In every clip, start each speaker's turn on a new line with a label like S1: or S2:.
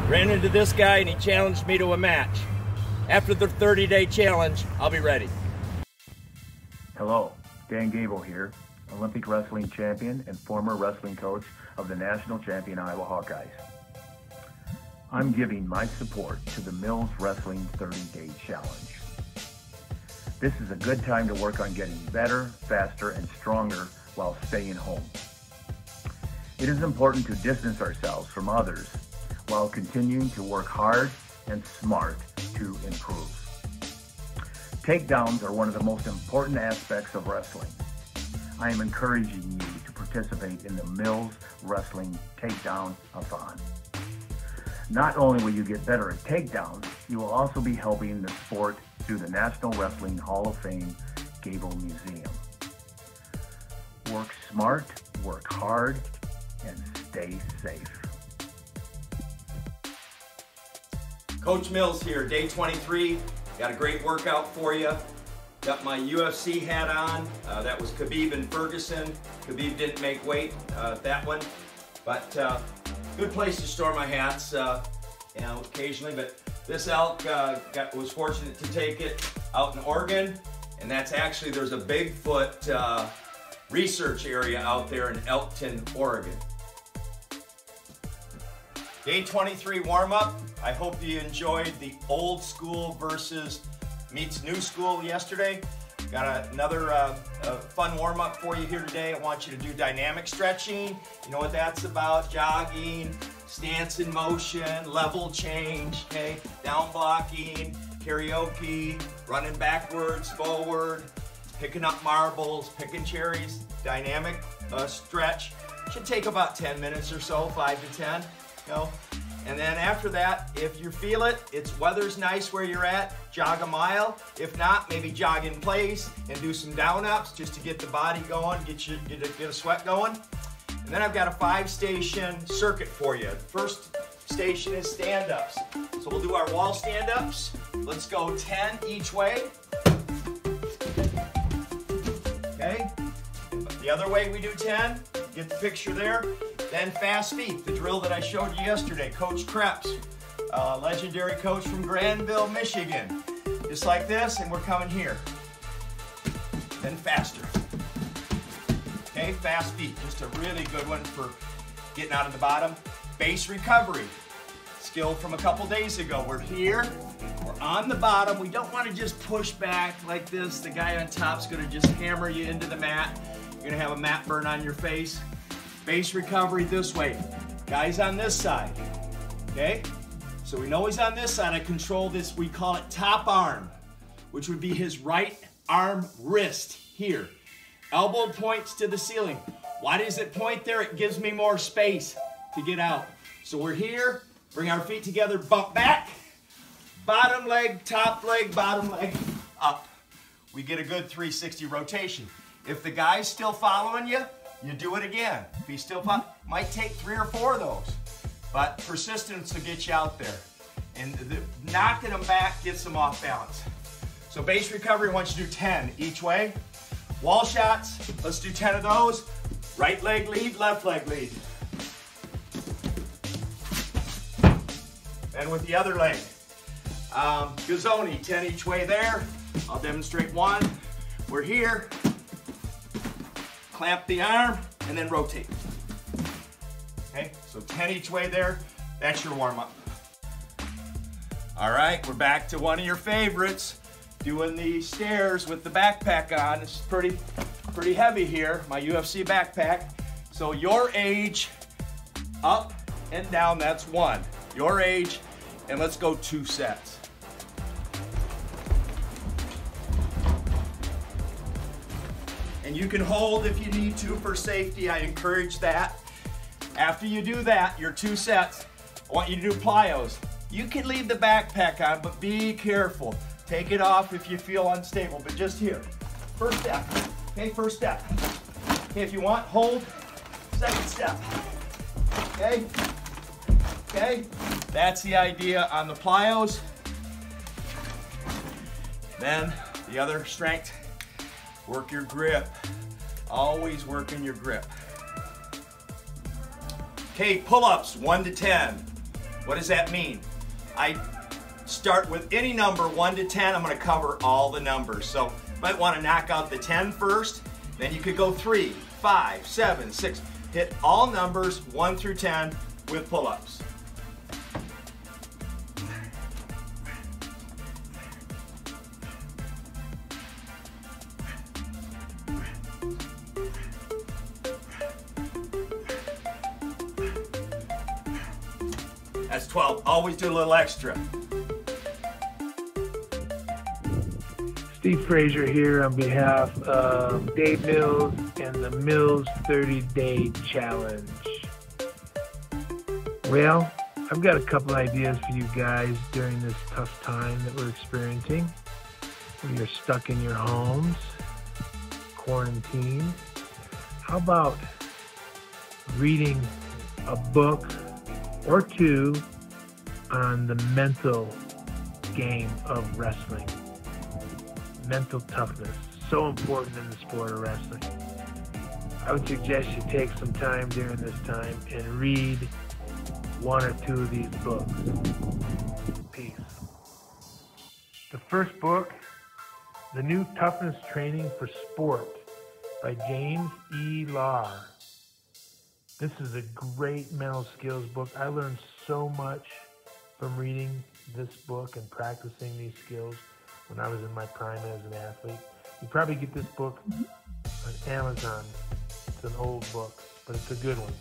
S1: Ran into this guy and he challenged me to a match. After the 30-day challenge, I'll be ready.
S2: Hello, Dan Gable here, Olympic wrestling champion and former wrestling coach of the national champion Iowa Hawkeyes. I'm giving my support to the Mills Wrestling 30-Day Challenge. This is a good time to work on getting better, faster, and stronger while staying home. It is important to distance ourselves from others while continuing to work hard and smart to improve. Takedowns are one of the most important aspects of wrestling. I am encouraging you to participate in the Mills Wrestling Takedown-a-thon. Not only will you get better at takedowns, you will also be helping the sport through the National Wrestling Hall of Fame GABLE Museum. Work smart, work hard, and stay safe.
S1: Coach Mills here, day 23. Got a great workout for you. Got my UFC hat on. That was Khabib and Ferguson. Khabib didn't make weight, that one. But good place to store my hats, you know, occasionally. But this elk was fortunate to take it out in Oregon. And that's actually, there's a Bigfoot research area out there in Elkton, Oregon. Day 23 warm-up. I hope you enjoyed the old school versus meets new school yesterday. Got another fun warm-up for you here today. I want you to do dynamic stretching. You know what that's about? Jogging, stance in motion, level change, okay? Down blocking, karaoke, running backwards, forward, picking up marbles, picking cherries. Dynamic stretch. Should take about 10 minutes or so, 5 to 10. You know? And then after that, if you feel it, weather's nice where you're at, jog a mile. If not, maybe jog in place and do some down-ups just to get the body going, get a sweat going. And then I've got a 5-station circuit for you. First station is stand-ups. So we'll do our wall stand-ups. Let's go 10 each way. Okay? The other way we do 10, get the picture there. Then fast feet, the drill that I showed you yesterday. Coach Krebs, legendary coach from Granville, Michigan. Just like this, and we're coming here. Then faster. Okay, fast feet, just a really good one for getting out of the bottom. Base recovery, skill from a couple days ago. We're here, we're on the bottom. We don't want to just push back like this. The guy on top's gonna just hammer you into the mat. You're gonna have a mat burn on your face. Base recovery this way. Guy's on this side, okay? So we know he's on this side. I control this, we call it top arm, which would be his right arm wrist here. Elbow points to the ceiling. Why does it point there? It gives me more space to get out. So we're here, bring our feet together, bump back, bottom leg, bottom leg, up. We get a good 360 rotation. If the guy's still following you, you do it again. If he's still might take 3 or 4 of those, but persistence will get you out there. And knocking them back gets them off balance. So base recovery, I want you to do 10 each way. Wall shots, let's do 10 of those. Right leg lead, left leg lead. And with the other leg. Gazzoni, 10 each way there. I'll demonstrate one. We're here. Clamp the arm, and then rotate. Okay, so 10 each way there. That's your warm-up. All right, we're back to one of your favorites, doing the stairs with the backpack on. It's pretty heavy here, my UFC backpack. So your age, up and down, that's 1. Your age, and let's go 2 sets. And you can hold if you need to for safety. I encourage that. After you do that, your 2 sets, I want you to do plyos. You can leave the backpack on, but be careful. Take it off if you feel unstable, but just here. First step, okay, first step. Okay, if you want, hold, second step. Okay, okay, that's the idea on the plyos. Then the other strength, work your grip. Always working your grip. Okay, pull-ups, 1 to 10. What does that mean? I start with any number 1 to 10. I'm going to cover all the numbers. So you might want to knock out the 10 first. Then you could go 3, 5, 7, 6. Hit all numbers 1 through 10 with pull-ups. That's 12. Always do a little extra.
S3: Steve Fraser here on behalf of Dave Mills and the Mills 30-Day Challenge. Well, I've got a couple ideas for you guys during this tough time that we're experiencing. We are stuck in your homes, quarantined. How about reading a book or two on the mental game of wrestling? Mental toughness, so important in the sport of wrestling. I would suggest you take some time during this time and read 1 or 2 of these books. Peace. The first book, The New Toughness Training for Sport by James E. Lahr. This is a great mental skills book. I learned so much from reading this book and practicing these skills when I was in my prime as an athlete. You probably get this book on Amazon. It's an old book, but it's a good one.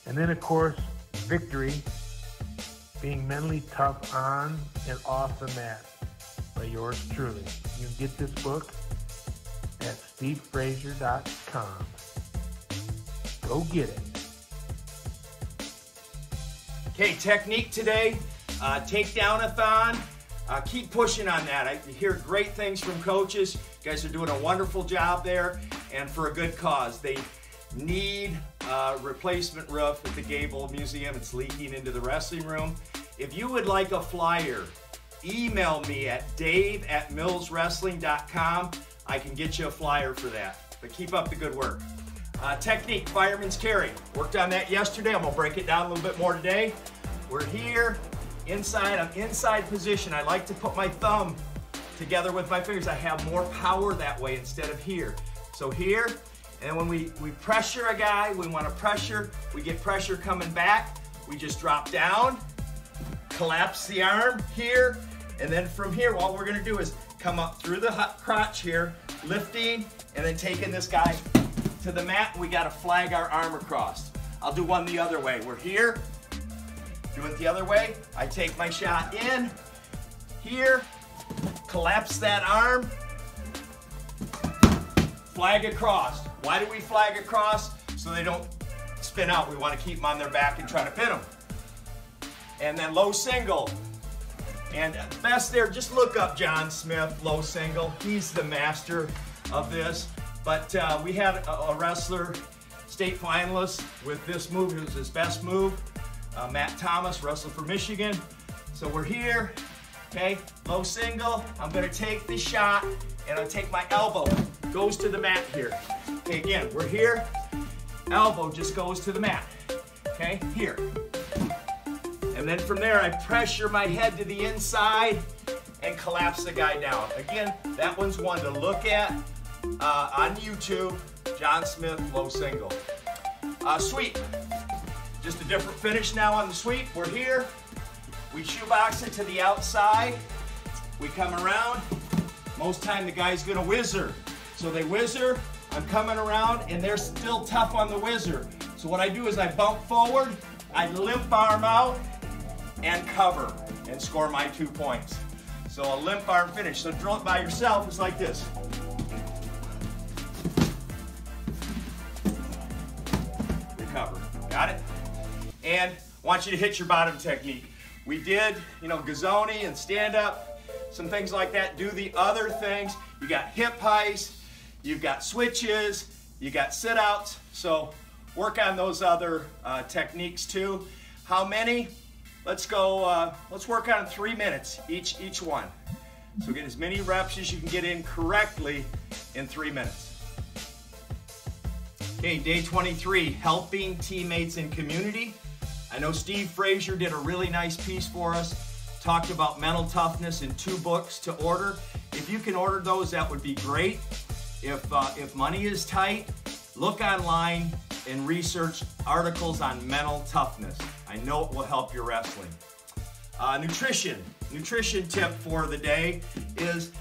S3: And then, of course, Victory, Being Mentally Tough on and Off the Mat by yours truly. You can get this book at stevefraser.com. Go get it.
S1: Okay, technique today, takedown-a-thon. Keep pushing on that. I hear great things from coaches. You guys are doing a wonderful job there, and for a good cause. They need a replacement roof at the Gable Museum. It's leaking into the wrestling room. If you would like a flyer, email me at dave@millswrestling.com. I can get you a flyer for that. But keep up the good work. Technique, fireman's carry. Worked on that yesterday. I'm going to break it down a little bit more today. We're here, inside. I'm inside position. I like to put my thumb together with my fingers. I have more power that way instead of here. So here, and when we pressure a guy, we want to pressure. We get pressure coming back. We just drop down, collapse the arm here, and then from here, what we're going to do is come up through the crotch here, lifting, and then taking this guy to the mat. We got to flag our arm across. I'll do one the other way. We're here, do it the other way. I take my shot in, here, collapse that arm, flag across. Why do we flag across? So they don't spin out. We want to keep them on their back and try to pin them. And then low single. And best there, just look up John Smith, low single. He's the master of this. But we had a wrestler, state finalist with this move. It was his best move. Matt Thomas, wrestler for Michigan. So we're here, okay, low single. I'm gonna take the shot and I'll take my elbow, goes to the mat here. Okay, again, we're here, elbow just goes to the mat, okay, here. And then from there, I pressure my head to the inside and collapse the guy down. Again, that one's one to look at on YouTube, John Smith, low single. Sweep, just a different finish now on the sweep. We're here, we shoebox it to the outside, we come around. Most time the guy's gonna whizzer. So they whizzer, I'm coming around, and they're still tough on the whizzer. So what I do is I bump forward, I limp arm out, and cover, and score my 2 points. So a limp arm finish. So drill it by yourself, it's like this. Recover, got it? And I want you to hit your bottom technique. We did, Gazzoni and stand up, some things like that. Do the other things. You got hip heists, you've got switches, you got sit outs. So work on those other techniques too. How many? Let's go, let's work on 3 minutes each one. So get as many reps as you can get in correctly in 3 minutes. Okay, day 23, helping teammates and community. I know Steve Fraser did a really nice piece for us, talked about mental toughness in 2 books to order. If you can order those, that would be great. If money is tight, look online and research articles on mental toughness. I know it will help your wrestling. Nutrition tip for the day is,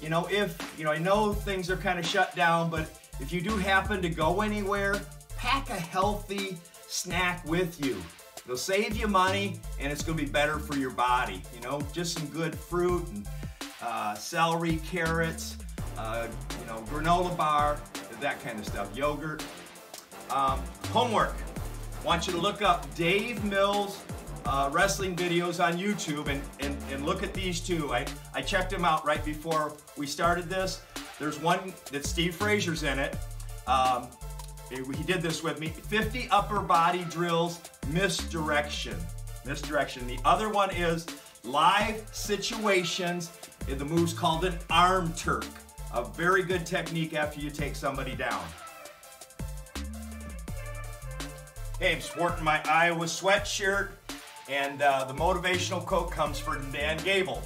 S1: I know things are kind of shut down, but if you do happen to go anywhere, pack a healthy snack with you. It'll save you money and it's going to be better for your body. Just some good fruit and celery, carrots, granola bar, that kind of stuff, yogurt. Homework. I want you to look up Dave Mills' wrestling videos on YouTube and look at these 2. I checked them out right before we started this. There's one that Steve Fraser's in it. He did this with me. 50 upper body drills, misdirection. The other one is live situations. The move's called an arm Turk. A very good technique after you take somebody down. Hey, I'm sporting my Iowa sweatshirt, and the motivational quote comes from Dan Gable.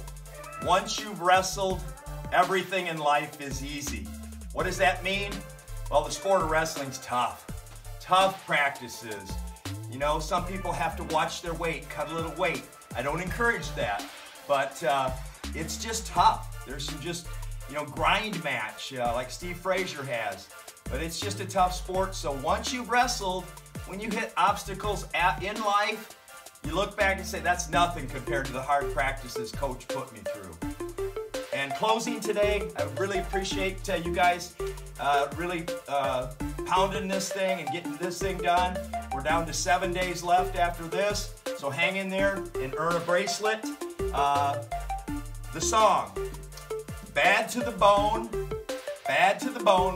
S1: Once you've wrestled, everything in life is easy. What does that mean? Well, the sport of wrestling's tough. Tough practices. Some people have to watch their weight, cut a little weight. I don't encourage that, but it's just tough. There's some just, grind match like Steve Fraser has. But it's just a tough sport, so once you've wrestled, when you hit obstacles in life, you look back and say, that's nothing compared to the hard practices Coach put me through. And closing today, I really appreciate you guys really pounding this thing and getting this thing done. We're down to 7 days left after this, so hang in there and earn a bracelet. The song, Bad to the Bone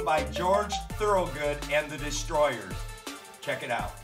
S1: by George Thorogood and the Destroyers. Check it out.